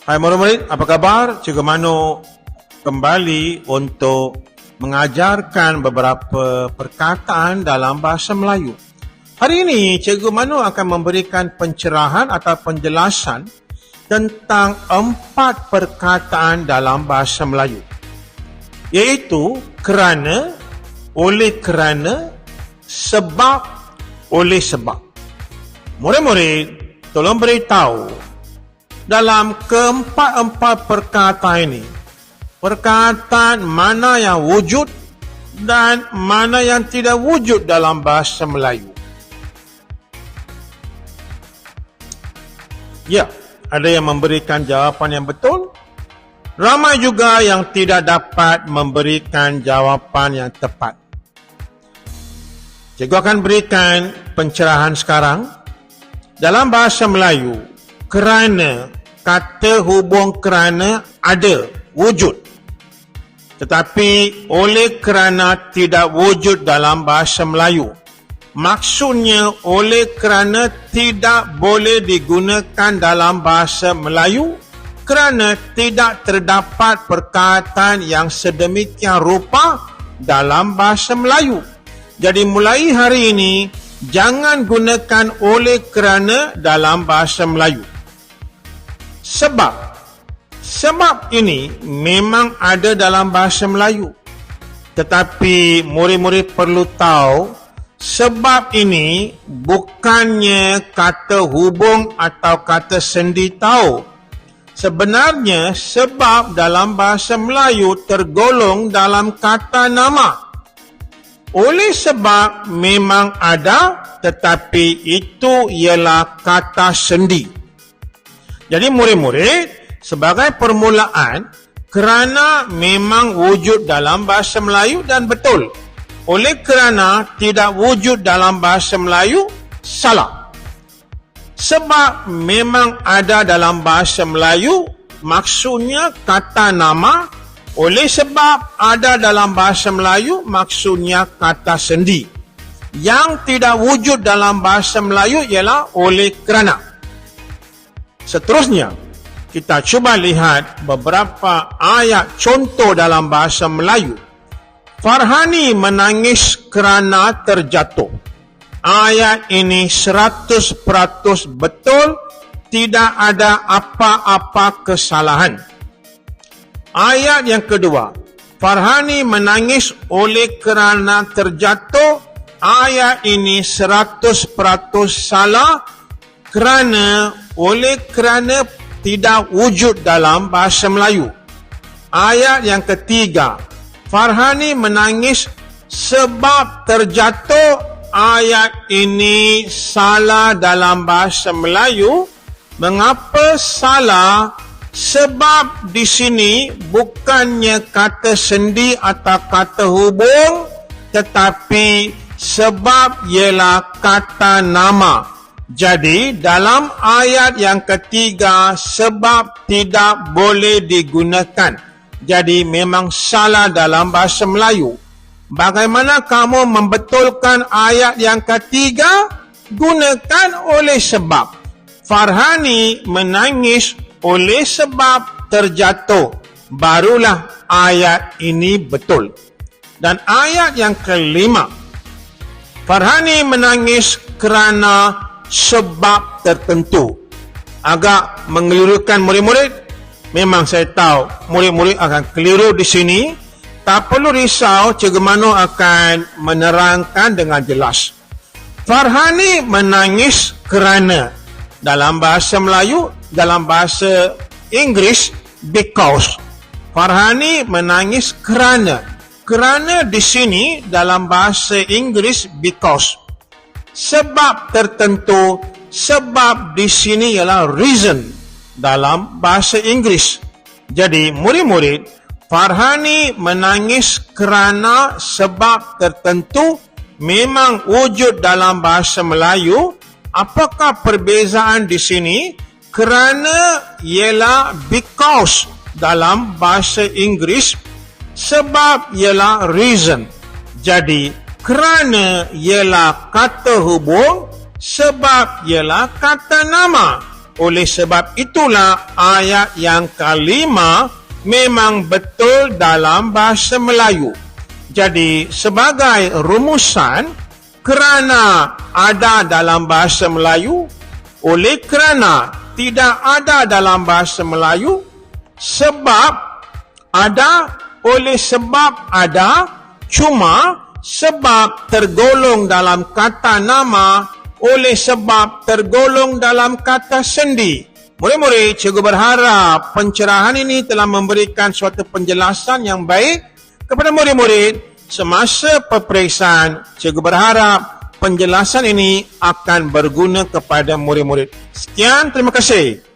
Hai murid-murid, apa kabar? Cikgu Mano kembali untuk mengajarkan beberapa perkataan dalam bahasa Melayu. Hari ini, Cikgu Mano akan memberikan pencerahan atau penjelasan tentang 4 perkataan dalam bahasa Melayu. Iaitu kerana, oleh kerana, sebab, oleh sebab. Murid-murid, tolong beritahu dalam keempat-empat perkataan ini, perkataan mana yang wujud dan mana yang tidak wujud dalam bahasa Melayu. Ya, ada yang memberikan jawapan yang betul. Ramai juga yang tidak dapat memberikan jawapan yang tepat. Cikgu akan berikan pencerahan sekarang. Dalam bahasa Melayu, kerana, kata hubung kerana ada, wujud. Tetapi oleh kerana tidak wujud dalam bahasa Melayu. Maksudnya oleh kerana tidak boleh digunakan dalam bahasa Melayu kerana tidak terdapat perkataan yang sedemikian rupa dalam bahasa Melayu. Jadi mulai hari ini, jangan gunakan oleh kerana dalam bahasa Melayu. Sebab ini memang ada dalam bahasa Melayu. Tetapi murid-murid perlu tahu, sebab ini bukannya kata hubung atau kata sendi tahu. Sebenarnya sebab dalam bahasa Melayu tergolong dalam kata nama. Oleh sebab memang ada, tetapi itu ialah kata sendi. Jadi murid-murid, sebagai permulaan, kerana memang wujud dalam bahasa Melayu dan betul. Oleh kerana tidak wujud dalam bahasa Melayu, salah. Sebab memang ada dalam bahasa Melayu, maksudnya kata nama. Oleh sebab ada dalam bahasa Melayu, maksudnya kata sendi. Yang tidak wujud dalam bahasa Melayu ialah oleh kerana. Seterusnya, kita cuba lihat beberapa ayat contoh dalam bahasa Melayu. Farhani menangis kerana terjatuh. Ayat ini 100% betul, tidak ada apa-apa kesalahan. Ayat yang kedua, Farhani menangis oleh kerana terjatuh. Ayat ini 100% salah kerana oleh kerana tidak wujud dalam bahasa Melayu. Ayat yang ketiga, Farhani menangis sebab terjatuh. Ayat ini salah dalam bahasa Melayu. Mengapa salah? Sebab di sini bukannya kata sendi atau kata hubung, tetapi sebab ialah kata nama. Jadi dalam ayat yang ketiga, sebab tidak boleh digunakan. Jadi memang salah dalam bahasa Melayu. Bagaimana kamu membetulkan ayat yang ketiga? Gunakan oleh sebab. Farhani menangis oleh sebab terjatuh. Barulah ayat ini betul. Dan ayat yang kelima, Farhani menangis kerana sebab tertentu. Agak mengelirukan murid-murid. Memang saya tahu murid-murid akan keliru di sini. Tak perlu risau, Cikgu Mano akan menerangkan dengan jelas. Farhani menangis kerana. Dalam bahasa Melayu, dalam bahasa Inggeris, because. Farhani menangis kerana. Kerana di sini dalam bahasa Inggeris, because. Sebab tertentu, sebab di sini ialah reason dalam bahasa Inggeris. Jadi murid-murid, Farhani menangis kerana sebab tertentu memang wujud dalam bahasa Melayu. Apakah perbezaan di sini? Kerana ialah because dalam bahasa Inggeris, sebab ialah reason. Jadi kerana ialah kata hubung, sebab ialah kata nama. Oleh sebab itulah ayat yang kelima memang betul dalam bahasa Melayu. Jadi sebagai rumusan, kerana ada dalam bahasa Melayu, oleh kerana tidak ada dalam bahasa Melayu, sebab ada, oleh sebab ada, cuma sebab tergolong dalam kata nama, oleh sebab tergolong dalam kata sendi. Murid-murid, cikgu berharap pencerahan ini telah memberikan suatu penjelasan yang baik kepada murid-murid. Semasa peperiksaan, cikgu berharap penjelasan ini akan berguna kepada murid-murid. Sekian, terima kasih.